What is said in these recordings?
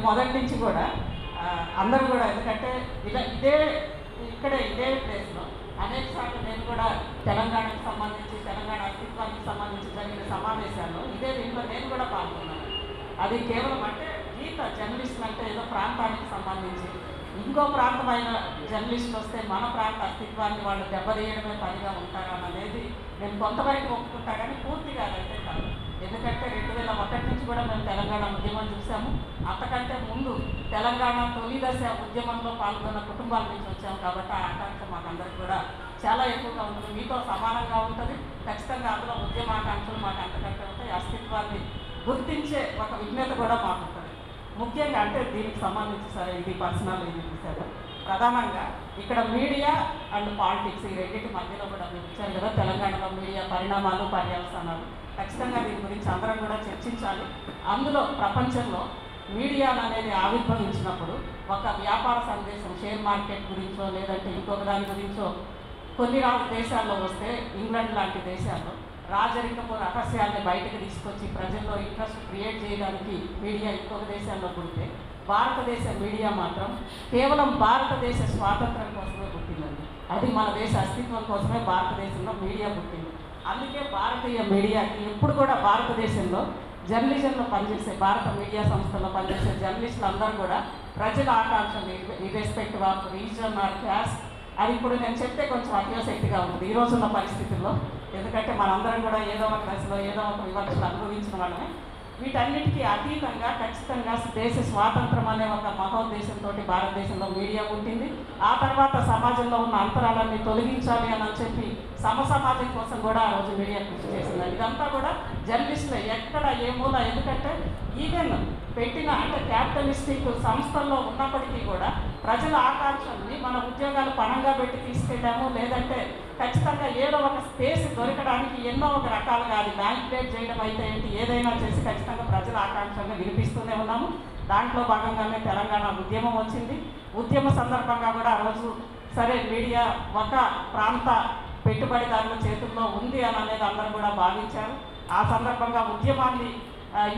మొదటి నుంచి కూడా అందరూ కూడా ఎందుకంటే ఇదే ప్లేస్లో అనేక సార్లు నేను కూడా తెలంగాణకు సంబంధించి తెలంగాణ అస్తిత్వానికి సంబంధించి జరిగిన సమావేశాల్లో దీంట్లో నేను కూడా పాల్గొన్నాను. అది కేవలం అంటే గీత జర్నలిస్టులు అంటే ఏదో ప్రాంతానికి సంబంధించి ఇంకో ప్రాంతమైన జర్నలిస్టులు వస్తే మన ప్రాంత అస్తిత్వాన్ని వాళ్ళు దెబ్బతీయడమే పనిగా ఉంటారనేది నేను కొంతవరకు ఒప్పుకుంటా, కానీ పూర్తిగా అదైతే కాదు. ఎందుకంటే 2001 నుంచి కూడా మేము తెలంగాణ ఉద్యమం చూసాము. అంతకంటే ముందు తెలంగాణ తొలి దశ ఉద్యమంలో పాల్గొన్న కుటుంబాల నుంచి వచ్చాము కాబట్టి ఆ ఆకాంక్ష మాకందరికి కూడా చాలా ఎక్కువగా ఉంటుంది. మీతో సమానంగా ఉంటుంది. ఖచ్చితంగా అందులో ఉద్యమాకాంక్షలు మాకు అంతకంటే ఉంటాయి. అస్తిత్వాన్ని గుర్తించే ఒక విజ్ఞత కూడా మాకు ఉంటుంది. ముఖ్యంగా అంటే దీనికి సంబంధించి సరే ఇది పర్సనల్ ఇది చూసారు. ప్రధానంగా ఇక్కడ మీడియా అండ్ పాలిటిక్స్ ఈ రెండింటి మధ్యలో కూడా మీరు ఇచ్చారు కదా, తెలంగాణలో మీడియా పరిణామాలు పర్యవసానాలు. ఖచ్చితంగా దీని గురించి అందరం కూడా చర్చించాలి. అందులో ప్రపంచంలో మీడియా అనేది ఆవిర్భవించినప్పుడు ఒక వ్యాపార సందేశం షేర్ మార్కెట్ గురించో లేదంటే ఇంకొక దాని గురించో కొన్ని దేశాల్లో వస్తే, ఇంగ్లాండ్ లాంటి దేశాల్లో రాజరికపు రహస్యాన్ని బయటకు తీసుకొచ్చి ప్రజల్లో ఇంట్రెస్ట్ క్రియేట్ చేయడానికి మీడియా ఇంకొక దేశాల్లో పుడితే, భారతదేశ మీడియా మాత్రం కేవలం భారతదేశ స్వాతంత్రం కోసమే పుట్టిందండి. అది మన దేశ అస్తిత్వం కోసమే భారతదేశంలో మీడియా పుట్టింది. అందుకే భారతీయ మీడియాకి ఎప్పుడు కూడా భారతదేశంలో జర్నలిజంలో పనిచేసే భారత మీడియా సంస్థల్లో పనిచేసే జర్నలిస్టులు అందరూ కూడా ప్రజల ఆకాంక్షలు irrespective of reason or caste, అది ఇప్పుడు నేను చెప్తే కొంచెం అత్యాశక్తిగా ఉంటుంది ఈ రోజున్న పరిస్థితుల్లో. ఎందుకంటే మనందరం కూడా ఏదో ఒక దశలో ఏదో ఒక వివక్షలు అనుభవించిన వాళ్ళమే. వీటన్నిటికీ అతీతంగా ఖచ్చితంగా దేశ స్వాతంత్రం అనే ఒక మహోద్దేశంతో భారతదేశంలో మీడియా ఉంటుంది. ఆ తర్వాత సమాజంలో ఉన్న అంతరాలన్నీ తొలగించాలి అని చెప్పి సమాజం కోసం కూడా ఆ రోజు మీడియా కృషి చేసింది. ఇదంతా కూడా జర్నలిస్టులే ఎక్కడ ఏ మూల. ఎందుకంటే ఈవెన్ పెట్టిన అంటే క్యాపిటలిస్టిక్ సంస్థల్లో ఉన్నప్పటికీ కూడా ప్రజల ఆకాంక్షల్ని మన ఉద్యోగాలు పణంగా పెట్టి తీసుకెళ్ళాము. లేదంటే ఖచ్చితంగా ఏదో ఒక స్పేస్ దొరకడానికి ఎన్నో ఒక రకాలుగా అది మ్యానిపులేట్ చేయడం అయితే ఏంటి ఏదైనా చేసి ఖచ్చితంగా ప్రజల ఆకాంక్షల్ని వినిపిస్తూనే ఉన్నాము. దాంట్లో భాగంగానే తెలంగాణ ఉద్యమం వచ్చింది. ఉద్యమ సందర్భంగా కూడా ఆ రోజు సరే మీడియా ఒక ప్రాంత పెట్టుబడిదారుల చేతుల్లో ఉంది అని అనేది అందరూ కూడా భావించారు. ఆ సందర్భంగా ఉద్యమాన్ని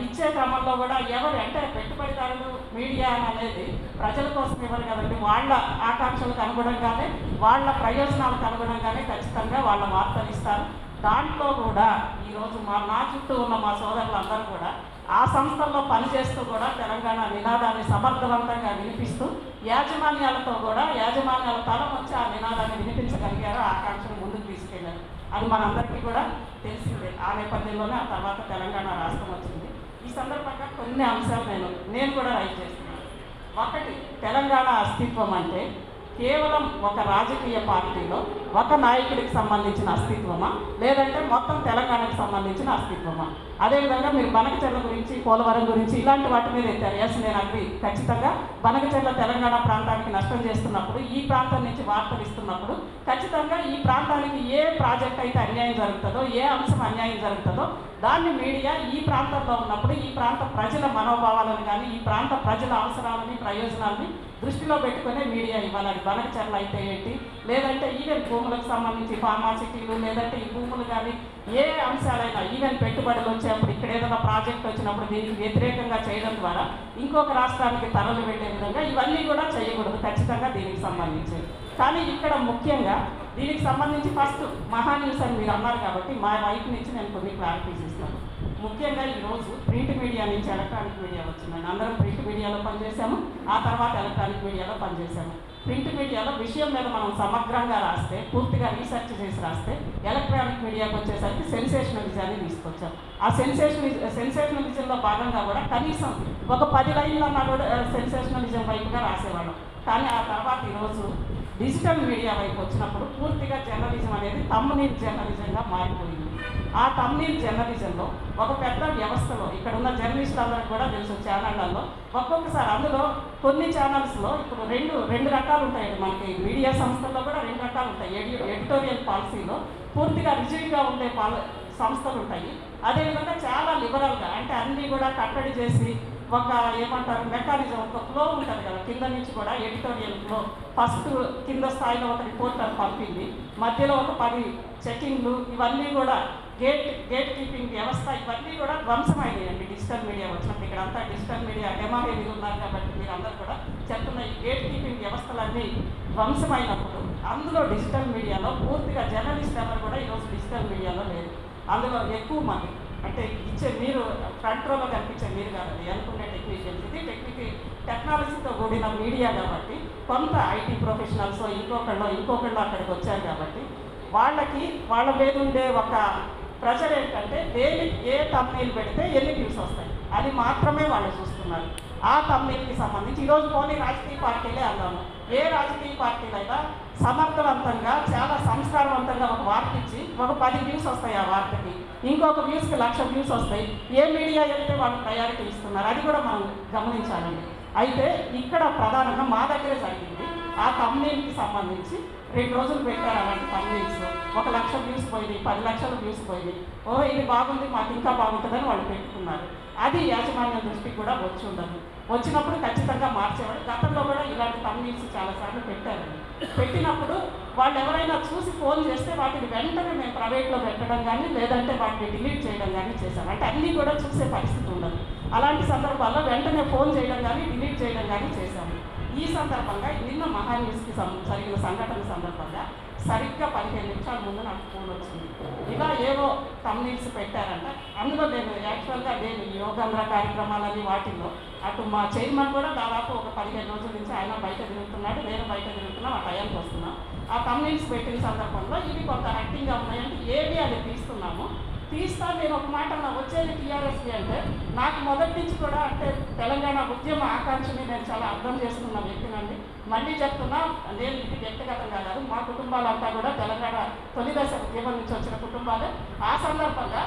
ఇచ్చే క్రమంలో కూడా ఎవరు అంటే పెట్టుబడిదారులు మీడియా అనేది ప్రజల కోసం ఇవ్వరు కదండి. వాళ్ళ ఆకాంక్షలకు అనుగుణంగానే వాళ్ళ ప్రయోజనాలకు అనుగుణంగానే ఖచ్చితంగా వాళ్ళ వార్తలు ఇస్తారు. దాంట్లో కూడా ఈరోజు నా చుట్టూ ఉన్న మా సోదరులందరూ కూడా ఆ సంస్థల్లో పనిచేస్తూ కూడా తెలంగాణ నినాదాన్ని సమర్థవంతంగా వినిపిస్తూ యాజమాన్యాలతో కూడా యాజమాన్యాల తలం వచ్చి ఆ నినాదాన్ని వినిపించగలిగారు, ఆకాంక్షను ముందుకు తీసుకెళ్లారు. అది మనందరికీ కూడా తెలిసిందే. ఆ నేపథ్యంలోనే ఆ తర్వాత తెలంగాణ రాష్ట్రం వచ్చింది. ఈ సందర్భంగా కొన్ని అంశాలు నేను కూడా రైట్ చేస్తున్నాను. ఒకటి, తెలంగాణ అస్తిత్వం అంటే కేవలం ఒక రాజకీయ పార్టీలో ఒక నాయకుడికి సంబంధించిన అస్తిత్వమా లేదంటే మొత్తం తెలంగాణకు సంబంధించిన అస్తిత్వమా? అదేవిధంగా మీరు బనకచెర్ల గురించి పోలవరం గురించి ఇలాంటి వాటి మీద ఎత్తారు. ఎస్, నేను అగ్రి. ఖచ్చితంగా బనకచెర్ల తెలంగాణ ప్రాంతానికి నష్టం చేస్తున్నప్పుడు, ఈ ప్రాంతం నుంచి వార్తలు ఇస్తున్నప్పుడు ఖచ్చితంగా ఈ ప్రాంతానికి ఏ ప్రాజెక్ట్ అయితే అన్యాయం జరుగుతుందో, ఏ అంశం అన్యాయం జరుగుతుందో దాన్ని మీడియా ఈ ప్రాంతంలో ఉన్నప్పుడు ఈ ప్రాంత ప్రజల మనోభావాలను కానీ ఈ ప్రాంత ప్రజల అవసరాలని ప్రయోజనాలని దృష్టిలో పెట్టుకునే మీడియా ఇవ్వాలి. బనకచెర్ల అయితే ఏంటి, లేదంటే ఈవెన్ భూములకు సంబంధించి ఫార్మాసిటీలు, లేదంటే ఈ భూములు కానీ ఏ అంశాలైనా ఈవెన్ పెట్టుబడులు వచ్చేప్పుడు ఇక్కడ ఏదైనా ప్రాజెక్ట్ వచ్చినప్పుడు దీనికి వ్యతిరేకంగా చేయడం ద్వారా ఇంకొక రాష్ట్రానికి తరలి వెళ్ళే విధంగా ఇవన్నీ కూడా చేయకూడదు ఖచ్చితంగా దీనికి సంబంధించి. కానీ ఇక్కడ ముఖ్యంగా దీనికి సంబంధించి ఫస్ట్ మహాన్యూస్ అని మీరు అన్నారు కాబట్టి మా వైపు నుంచి నేను కొన్ని క్లారిటీస్ ఇస్తాను. ముఖ్యంగా ఈరోజు ప్రింట్ మీడియా నుంచి ఎలక్ట్రానిక్ మీడియా వచ్చిందండి. అందరం ప్రింట్ మీడియాలో పనిచేసాము, ఆ తర్వాత ఎలక్ట్రానిక్ మీడియాలో పనిచేసాము. ప్రింట్ మీడియాలో విషయం మీద మనం సమగ్రంగా రాస్తే, పూర్తిగా రీసెర్చ్ చేసి రాస్తే, ఎలక్ట్రానిక్ మీడియాకి వచ్చేసరికి సెన్సేషనలిజాన్ని తీసుకొచ్చాం. ఆ సెన్సేషనలిజంలో భాగంగా కూడా కనీసం ఒక 10 లైన్లన్నా కూడా సెన్సేషనలిజం వైపుగా రాసేవాళ్ళం. కానీ ఆ తర్వాత ఈరోజు డిజిటల్ మీడియా వైపు వచ్చినప్పుడు పూర్తిగా జర్నలిజం అనేది తమ్మునీల్ జర్నలిజంగా మారిపోయింది. ఆ తమ్మునీల్ జర్నలిజంలో ఒక పెద్ద వ్యవస్థలో ఇక్కడ ఉన్న జర్నలిస్టులందరికీ కూడా తెలుసు, ఛానళ్లలో ఒక్కొక్కసారి అందులో కొన్ని ఛానల్స్లో ఇప్పుడు రెండు రకాలు ఉంటాయండి. మనకి మీడియా సంస్థల్లో కూడా 2 రకాలు ఉంటాయి. ఎడిటోరియల్ పాలసీలో పూర్తిగా రిజిడ్గా ఉండే సంస్థలు ఉంటాయి. అదేవిధంగా చాలా లిబరల్గా అంటే అన్నీ కూడా కట్టడి చేసి ఒక ఏమంటారు మెకానిజం, ఒక ఫ్లో ఉంటుంది కదా కింద నుంచి కూడా ఎడిటోరియల్ ఫ్లో. ఫస్ట్ కింద స్థాయిలో ఒక రిపోర్టర్ పంపింది, మధ్యలో ఒక 10 చెకింగ్లు, ఇవన్నీ కూడా గేట్ కీపింగ్ వ్యవస్థ ఇవన్నీ కూడా ధ్వంసమైనాయండి డిజిటల్ మీడియా వచ్చినప్పుడు. ఇక్కడ అంతా డిజిటల్ మీడియా డెమోహేవీగా ఉన్నారు కాబట్టి మీరు అందరూ కూడా చెప్తున్న ఈ గేట్ కీపింగ్ వ్యవస్థలన్నీ ధ్వంసమైనప్పుడు అందులో డిజిటల్ మీడియాలో పూర్తిగా జర్నలిస్ట్ ఎవరు కూడా ఈరోజు డిజిటల్ మీడియాలో లేదు. అందులో ఎక్కువ మంది అంటే మీరు ఫ్రంట్ రోలో కనిపించే మీరు కాదండి, అనుకునే టెక్నీషియన్స్. ఇది టెక్నాలజీతో కూడిన మీడియా కాబట్టి కొంత ఐటీ ప్రొఫెషనల్స్ ఇంకొకళ్ళు అక్కడికి వచ్చారు కాబట్టి వాళ్ళ మీద ఉండే ఒక ప్రెషర్ ఏంటంటే ఏ తమ్నీల్ పెడితే ఎన్ని వ్యూస్ వస్తాయి అది మాత్రమే వాళ్ళు చూస్తున్నారు. ఆ తమ్నీల్కి సంబంధించి ఈరోజు పోనీ రాజకీయ పార్టీలే అన్నాము. ఏ రాజకీయ పార్టీలైనా సమర్థవంతంగా చాలా సంస్కారవంతంగా ఒక వార్త ఇచ్చి ఒక 10 వ్యూస్ వస్తాయి ఆ వార్తకి, ఇంకొక వ్యూస్కి 1,00,000 వ్యూస్ వస్తాయి. ఏ మీడియా అయితే వాళ్ళు ప్రయారిటీ ఇస్తున్నారు అది కూడా మనం గమనించాలండి. అయితే ఇక్కడ ప్రధానంగా మా దగ్గరే జరిగింది. ఆ తమ్నీల్కి సంబంధించి 2 రోజులు పెట్టారు అలాంటి తమ్నీల్స్. 1,00,000 వ్యూస్ పోయినాయి, 10 లక్షల వ్యూస్ పోయినాయి. ఇది బాగుంది, మాకు ఇంకా బాగుంటుందని వాళ్ళు పెట్టుకున్నారు. అది యాజమాన్యం దృష్టికి కూడా వచ్చి ఉండదు. వచ్చినప్పుడు ఖచ్చితంగా మార్చేవాడు. గతంలో కూడా ఇలాంటి తమ్నీల్స్ చాలాసార్లు పెట్టారండి. పెట్టినప్పుడు వాళ్ళు ఎవరైనా చూసి ఫోన్ చేస్తే వాటిని వెంటనే మేము ప్రైవేట్లో పెట్టడం కానీ లేదంటే వాటిని డిలీట్ చేయడం కానీ చేశాం. అంటే అన్నీ కూడా చూసే పరిస్థితి ఉండదు. అలాంటి సందర్భాల్లో వెంటనే ఫోన్ చేయడం కానీ డిలీట్ చేయడం కానీ చేశాము. ఈ సందర్భంగా నిన్న మహాన్యూస్కి జరిగిన సంఘటన సందర్భంగా సరిగ్గా 15 నిమిషాల ముందు నాకు ఫోన్ వచ్చింది. ఇలా ఏవో తమ్నీల్స్ పెట్టారంట. అందులో నేను యాక్చువల్గా యోగాంధ్ర కార్యక్రమాలని వాటిల్లో అటు మా చైర్మన్ కూడా దాదాపు ఒక 15 రోజుల నుంచి ఆయన బయట తిరుగుతున్నాడు, నేను బయట తిరుగుతున్నాం, ఆ టైంకి వస్తున్నాం. ఆ తమ్నీల్స్ పెట్టిన సందర్భంలో ఇవి కొంత యాక్టింగ్గా ఉన్నాయంటే ఏవి అది తీస్తున్నాము. తీస్తా నేను ఒక మాట వచ్చేది టీఆర్ఎస్కి అంటే నాకు మొదటి నుంచి కూడా అంటే తెలంగాణ ఉద్యమ ఆకాంక్షని నేను చాలా అర్థం చేసుకున్న వ్యక్తినండి. మళ్ళీ చెప్తున్నా, నేను ఇది వ్యక్తిగతంగా కాదు, మా కుటుంబాలంతా కూడా తెలంగాణ తొలిదశ ఉద్యమం నుంచి వచ్చిన కుటుంబాలే. ఆ సందర్భంగా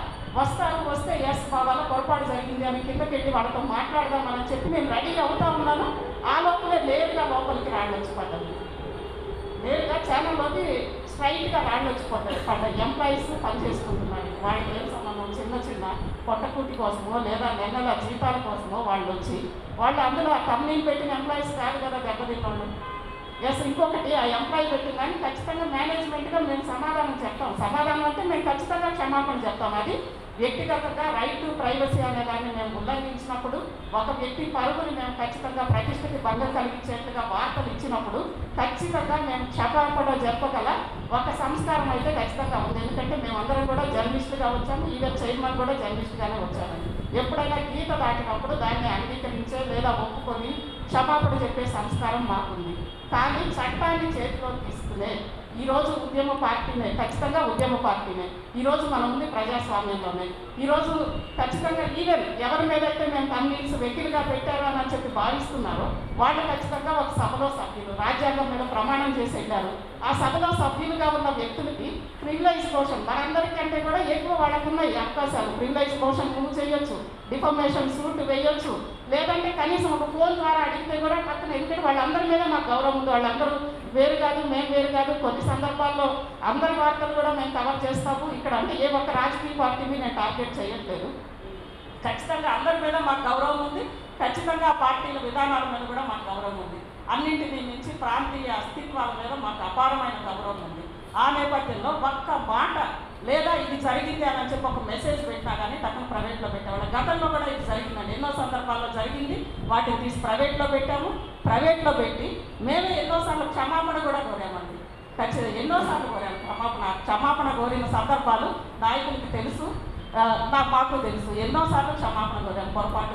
వస్తే ఎస్ మా వల్ల పొరపాటు జరిగింది అని కిందకి వెళ్ళి వాళ్ళతో మాట్లాడదామని చెప్పి నేను రెడీ అవుతా ఉన్నాను. ఆ లోపలే నేరుగా లోపలికి రాళ్ళొచ్చి పడ్డాను. నేరుగా ఛానల్లోకి స్ట్రైట్గా రాళ్ళొచ్చి పడ్డాయి. ఎంప్లాయీస్ పనిచేసుకుంటున్నారు, వాళ్ళకి ఏం సంబంధం, చిన్న పొట్టకూటి కోసమో లేదా నెలల జీతాల కోసమో వాళ్ళు అందులో ఆ కంపెనీలు పెట్టిన ఎంప్లాయీస్ కాదు కదా దెబ్బతిన్నోళ్ళు. ఎస్ ఇంకొకటి ఆ ఎంప్లాయీ పెట్టిన కానీ ఖచ్చితంగా మేనేజ్మెంట్గా మేము సమాధానం చెప్తాం. సమాధానం అంటే మేము ఖచ్చితంగా క్షమాపణ చెప్తాం. అది వ్యక్తిగతంగా రైట్ టు ప్రైవసీ అనే దాన్ని మేము ఉల్లంఘించినప్పుడు, ఒక వ్యక్తి పరుగుని మేము ఖచ్చితంగా ప్రతిష్టకి భంగం కలిగించేట్టుగా వార్తలు ఇచ్చినప్పుడు ఖచ్చితంగా మేము క్షమాపణ చెప్పగల ఒక సంస్కారం అయితే ఖచ్చితంగా ఉంది. ఎందుకంటే మేమందరం కూడా జర్నలిస్టుగా వచ్చాము, ఈవెన్ చైర్మన్ కూడా జర్నలిస్ట్గానే వచ్చామండి. ఎప్పుడైనా గీత దాటినప్పుడు దాన్ని అంగీకరించే లేదా ఒప్పుకొని క్షమాపణ చెప్పే సంస్కారం మాకుంది. కానీ చట్టాన్ని చేతిలో తీసుకునే ఈరోజు ఉద్యమ పార్టీనే, ఖచ్చితంగా ఉద్యమ పార్టీనే. ఈరోజు మనం ఉంది ప్రజాస్వామ్యంలోనే. ఈరోజు ఖచ్చితంగా ఈవెన్ ఎవరి మీదైతే మేము తమ్నీల్స్ వెకిలుగా పెట్టారు అని చెప్పి భావిస్తున్నారో వాళ్ళు ఖచ్చితంగా ఒక సభలో సభ్యులు, రాజ్యాంగం మీద ప్రమాణం చేసి వెళ్ళారు. ఆ సభలో సభ్యులుగా ఉన్న వ్యక్తులకి ప్రివిలైజ్ మోషన్ మనందరికంటే కూడా ఎక్కువ వాళ్ళకున్న ఈ అవకాశాలు. ప్రివిలైజ్ మోషన్ మూవ్ చేయొచ్చు, డిఫర్మేషన్ సూట్ వేయొచ్చు, లేదంటే కనీసం ఒక ఫోన్ ద్వారా అడిగితే కూడా పక్కన. ఎందుకంటే వాళ్ళందరి మీద మాకు గౌరవం ఉంది. వాళ్ళందరూ వేరు కాదు, మేము వేరు కాదు. కొన్ని సందర్భాల్లో అందరి వార్తలు కూడా మేము కవర్ చేస్తాము. ఇక్కడ అంటే ఏ ఒక్క రాజకీయ పార్టీని నేను టార్గెట్ చేయట్లేదు. ఖచ్చితంగా అందరి మీద మాకు గౌరవం ఉంది. ఖచ్చితంగా ఆ పార్టీల విధానాల మీద కూడా మాకు గౌరవం ఉంది. అన్నింటినీ మించి ప్రాంతీయ అస్తిత్వాల మీద మాకు అపారమైన గౌరవం ఉంది. ఆ నేపథ్యంలో ఒక్క మాట లేదా ఇది జరిగింది అని చెప్పి ఒక మెసేజ్ పెట్టినా కానీ తప్పని ప్రైవేట్లో పెట్టేవాళ్ళం. గతంలో కూడా ఇది జరిగిందండి, ఎన్నో సందర్భాల్లో జరిగింది. వాటిని తీసి ప్రైవేట్లో పెట్టాము. ప్రైవేట్లో పెట్టి మేమే ఎన్నోసార్లు క్షమాపణ కూడా కోరామండి. ఖచ్చితంగా ఎన్నోసార్లు కోరాము క్షమాపణ కోరిన సందర్భాలు నాయకులకి తెలుసు, మాకు తెలుసు. ఎన్నోసార్లు క్షమాపణ కోరాము పొరపాటు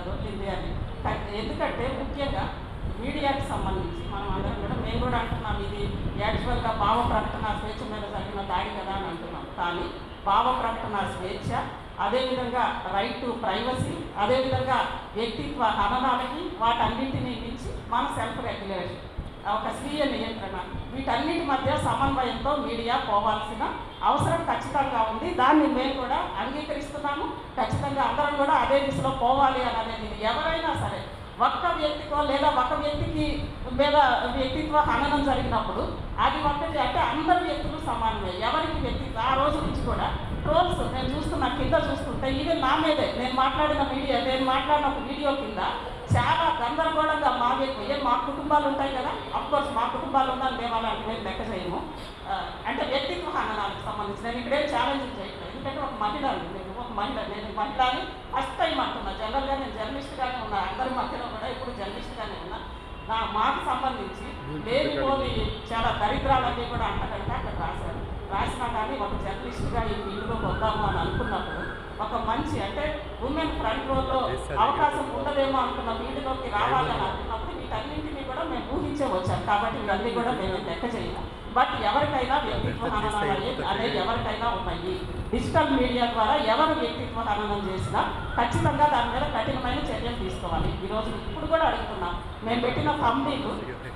దొరికింది అని. ఎందుకంటే ముఖ్యంగా మీడియాకి సంబంధించి మనం అందరం కూడా మేము కూడా అంటున్నాం ఇది యాక్చువల్గా భావ ప్రకటన స్వేచ్ఛ మీద జరిగిన దాడి కదా అని అంటున్నాం. కానీ భావ ప్రకటన స్వేచ్ఛ, అదేవిధంగా రైట్ టు ప్రైవసీ, అదేవిధంగా వ్యక్తిత్వ హననాలకి వాటన్నింటినీ మించి మన సెల్ఫ్ రెగ్యులేషన్, ఒక స్వీయ నియంత్రణ, వీటన్నిటి మధ్య సమన్వయంతో మీడియా పోవాల్సిన అవసరం ఖచ్చితంగా ఉంది. దాన్ని మేము కూడా అంగీకరిస్తున్నాము. ఖచ్చితంగా అందరం కూడా అదే దిశలో పోవాలి అని అనేది ఎవరైనా సరే ఒక్క వ్యక్తికో లేదా ఒక వ్యక్తికి మీద వ్యక్తిత్వ హననం జరిగినప్పుడు అది ఒక్కటి అంటే అందరు వ్యక్తులు సమానమే. ఎవరికి వ్యక్తిత్వ ఆ రోజు నుంచి కూడా ట్రోల్స్ నేను చూస్తున్నా, కింద చూస్తుంటే ఈవెన్ నా మీదే నేను మాట్లాడిన వీడియో కింద చాలా గందరగోళంగా మా కుటుంబాలు ఉంటాయి కదా, అఫ్కోర్స్ మా కుటుంబాలు ఉందని మేము అలాంటి మేము లెక్క చేయము. అంటే వ్యక్తిత్వ హననాలకు సంబంధించి నేను ఇక్కడే ఛాలెంజ్ చేయట్లేదు. ఎందుకంటే ఒక మహిళ నేను మహిళని ఫస్ట్ టైం అంటున్నా. జనరల్గా నేను జర్నలిస్ట్గానే ఉన్నా, అందరి మధ్యలో కూడా ఇప్పుడు జర్నలిస్ట్గానే ఉన్నా. మాకు సంబంధించి లేనిపోని చాలా దరిద్రాలన్నీ కూడా అంటకంటే అక్కడ రాసినా కానీ ఒక జర్నలిస్ట్గా ఈ ఫీల్డ్లోకి వద్దాము అని అనుకున్నప్పుడు ఒక మంచి అంటే ఉమెన్ ఫ్రంట్ రోల్లో అవకాశం ఉండదేమో అనుకున్న ఫీల్డ్లోకి రావాలని అనుకున్నప్పుడు వీటన్నింటినీ కూడా మేము ఊహించే వచ్చాం. కాబట్టి ఇవన్నీ కూడా మేము లెక్క చేయము. బట్ ఎవరికైనా వ్యక్తిత్వ హననాలు అనేది ఎవరికైనా ఉన్నాయి. డిజిటల్ మీడియా ద్వారా ఎవరు వ్యక్తిత్వ హననం చేసినా ఖచ్చితంగా దాని మీద కఠినమైన చర్యలు తీసుకోవాలి. ఈరోజు ఇప్పుడు కూడా అడుగుతున్నాం. మేము పెట్టిన కంపెనీలు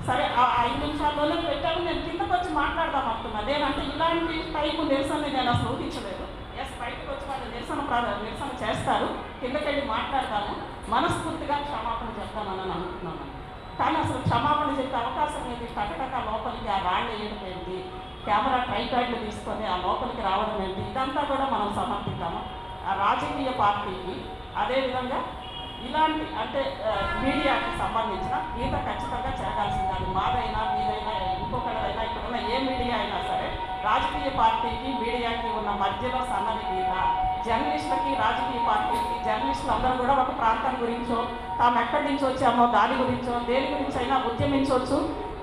సరే 5 నిమిషాల్లోనే పెట్టాము, నేను కిందకు వచ్చి మాట్లాడదాం అనుకున్నా. నేనంటే ఇలాంటి టైపు నిరసనని నేను అసలు ఊహించలేదు. బయటకు వచ్చి వాళ్ళు నిరసన చేస్తారు, కిందకెళ్ళి మాట్లాడతాము, మనస్ఫూర్తిగా క్షమాపణ చెప్తామని అనుకుంటున్నాను. కానీ అసలు క్షమాపణ చెప్పే అవకాశం ఏంటి? టకటక లోపలికి ఆ రాళ్ళు వేయడం ఏంటి, కెమెరా ట్రైపాడ్లు తీసుకొని ఆ లోపలికి రావడం ఏంటి, ఇదంతా కూడా మనం సమర్థిద్దాము. ఆ రాజకీయ పార్టీకి అదేవిధంగా ఇలాంటి అంటే మీడియాకి సంబంధించిన గీత ఖచ్చితంగా చేయాల్సింది. అది మాదైనా మీదైనా ఇంకొకటైనా ఇక్కడున్న ఏ మీడియా అయినా సరే రాజకీయ పార్టీకి మీడియాకి ఉన్న మధ్యలో సన్నని గీత. జర్నలిస్టులకి రాజకీయ పార్టీకి జర్నలిస్టులు అందరూ కూడా ఒక ప్రాంతం గురించో తాము ఎక్కడి నుంచి వచ్చామో దాని గురించో దేని గురించి అయినా ఉద్యమించవచ్చు.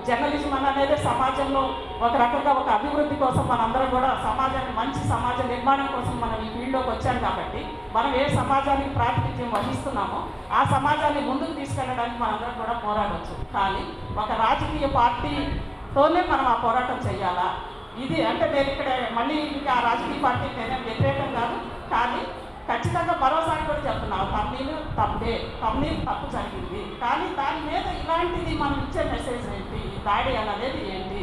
జర్నలిజం అనేది సమాజంలో ఒక రకంగా ఒక అభివృద్ధి కోసం మనందరం కూడా సమాజాన్ని మంచి సమాజ నిర్మాణం కోసం మనం ఈ ఫీల్డ్లోకి వచ్చాం. కాబట్టి మనం ఏ సమాజానికి ప్రాతినిధ్యం వహిస్తున్నామో ఆ సమాజాన్ని ముందుకు తీసుకెళ్ళడానికి మనందరం కూడా పోరాడవచ్చు. కానీ ఒక రాజకీయ పార్టీతోనే మనం ఆ పోరాటం చేయాలా? ఇది అంటే నేను ఇక్కడ మళ్ళీ ఇంకా ఆ రాజకీయ పార్టీకి నేనే వ్యతిరేకం కాదు. కానీ ఖచ్చితంగా మరోసారి కూడా చెప్తున్నాం, కంపెనీ తప్పు జరిగింది. కానీ దాని మీద ఇలాంటిది మనం ఇచ్చే మెసేజ్ ఏంటి, ఈ దాడి అనేది ఏంటి,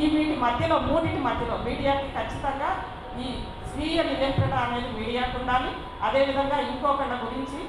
ఈ వీటి మధ్యలో మూడింటి మధ్యలో మీడియాకి ఖచ్చితంగా ఈ స్వీయ నియంత్రణ అనేది మీడియాకు ఉండాలి. అదేవిధంగా ఇంకొకళ్ళ గురించి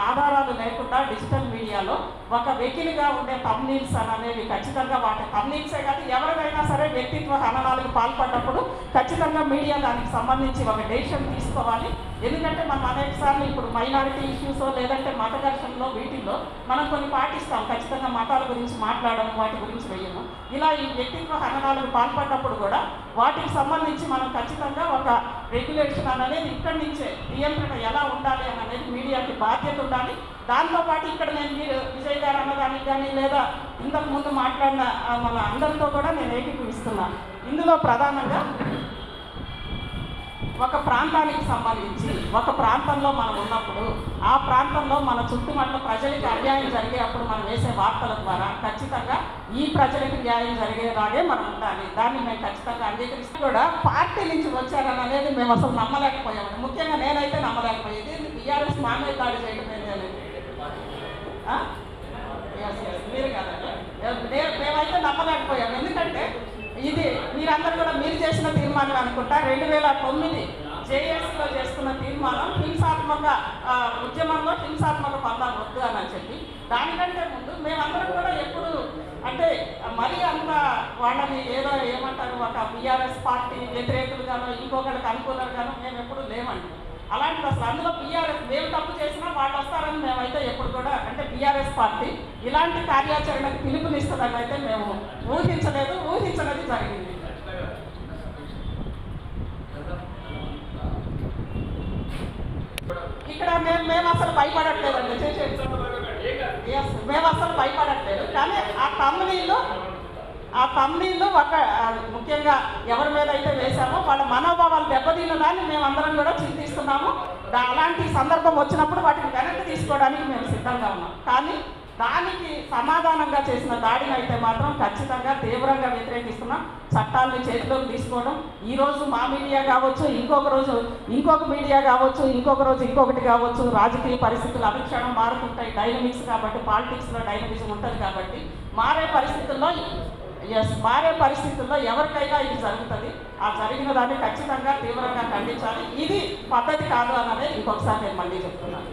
ఆధారాలు లేకుండా డిజిటల్ మీడియాలో ఒక వెకిలిగా ఉండే థంబ్నెయిల్స్ అనేవి ఖచ్చితంగా వాటి థంబ్నెయిల్సే కాదు ఎవరికైనా సరే వ్యక్తిత్వ హననాలకు పాల్పడ్డప్పుడు ఖచ్చితంగా మీడియా దానికి సంబంధించి ఒక డెసిషన్ తీసుకోవాలి. ఎందుకంటే మనం అనేకసార్లు ఇప్పుడు మైనారిటీ ఇష్యూస్ లేదంటే మత ఘర్షణలో వీటిల్లో మనం కొన్ని పాటిస్తాం. ఖచ్చితంగా మతాల గురించి మాట్లాడడం, వాటి గురించి వేయము. ఇలా ఈ వ్యక్తిత్వ హననాలకు పాల్పడ్డప్పుడు కూడా వాటికి సంబంధించి మనం ఖచ్చితంగా ఒక రెగ్యులేషన్ అనేది ఇక్కడి నుంచే నియంత్రణ ఎలా ఉండాలి అనేది మీడియాకి బాధ్యత ఉండాలి. దాంతోపాటు ఇక్కడ నేను మీరు విజయ్ గారు అన్నదానికి కానీ లేదా ఇంతకు ముందు మాట్లాడిన మన అందరితో కూడా నేను ఏకీభవిస్తున్నాను. ఇందులో ప్రధానంగా ఒక ప్రాంతానికి సంబంధించి ఒక ప్రాంతంలో మనం ఉన్నప్పుడు ఆ ప్రాంతంలో మన చుట్టుపక్కల ప్రజలకి అన్యాయం జరిగేటప్పుడు మనం వేసే వార్తల ద్వారా ఖచ్చితంగా ఈ ప్రజలకి న్యాయం జరిగేలాగే మనం ఉండాలి. దాన్ని మేము ఖచ్చితంగా అంగీకరిస్తూ కూడా పార్టీ నుంచి వచ్చారని అనేది మేము అసలు నమ్మలేకపోయాము. ముఖ్యంగా నేనైతే నమ్మలేకపోయేది టీఆర్ఎస్ మామే దాడి చేయడం అనేది మీరు కదండి, మేమైతే నమ్మలేకపోయాము. ఎందుకంటే ఇది మీరందరూ కూడా మీరు చేసిన తీర్మానం అనుకుంటా 2009 జేఏసీలో చేస్తున్న తీర్మానం హింసాత్మక ఉద్యమంలో హింసాత్మక పదాలు వద్దు అని చెప్పి దానికంటే ముందు మేమందరం కూడా ఎప్పుడు అంటే మరీ అంత వాళ్ళని ఏదో ఏమంటారు ఒక బీఆర్ఎస్ పార్టీ వ్యతిరేకులుగానో ఇంకొకరికి అనుకూలంగానో మేము ఎప్పుడు లేమండి. అలాంటిది అసలు అందులో బీఆర్ఎస్ మేము తప్పు చేసినా వాళ్ళు వస్తారని మేమైతే ఎప్పుడు కూడా అంటే బీఆర్ఎస్ పార్టీ ఇలాంటి కార్యాచరణకు పిలుపునిస్తుందని అయితే మేము ఊహించలేదు, ఊహించలేదు జరిగింది. ఇక్కడ మేము అసలు భయపడట్లేదండి, మేము అసలు భయపడట్లేదు. కానీ ఆ కంపెనీలో ఒక ముఖ్యంగా ఎవరి మీద అయితే వేశామో వాళ్ళ మనోభావాలు దెబ్బతిన్నదాన్ని మేమందరం కూడా చింతిస్తున్నాము. అలాంటి సందర్భం వచ్చినప్పుడు వాటిని వెనక్కి తీసుకోవడానికి మేము సిద్ధంగా ఉన్నాం. కానీ దానికి సమాధానంగా చేసిన దాడిని అయితే మాత్రం ఖచ్చితంగా తీవ్రంగా వ్యతిరేకిస్తున్నాం. చట్టాలని చేతిలోకి తీసుకోవడం ఈరోజు మా మీడియా కావచ్చు, ఇంకొక రోజు ఇంకొక మీడియా కావచ్చు, ఇంకొక రోజు ఇంకొకటి కావచ్చు. రాజకీయ పరిస్థితులు అనుక్షణం మారుతుంటాయి, డైనమిక్స్ కాబట్టి పాలిటిక్స్లో డైనమిజం ఉంటుంది. కాబట్టి మారే పరిస్థితుల్లో ఎవరికైనా ఇది జరుగుతుంది. ఆ జరిగిన దాన్ని ఖచ్చితంగా తీవ్రంగా ఖండించాలి. ఇది పద్ధతి కాదు అన్నదే ఇంకొకసారి నేను మళ్ళీ చెప్తున్నాను.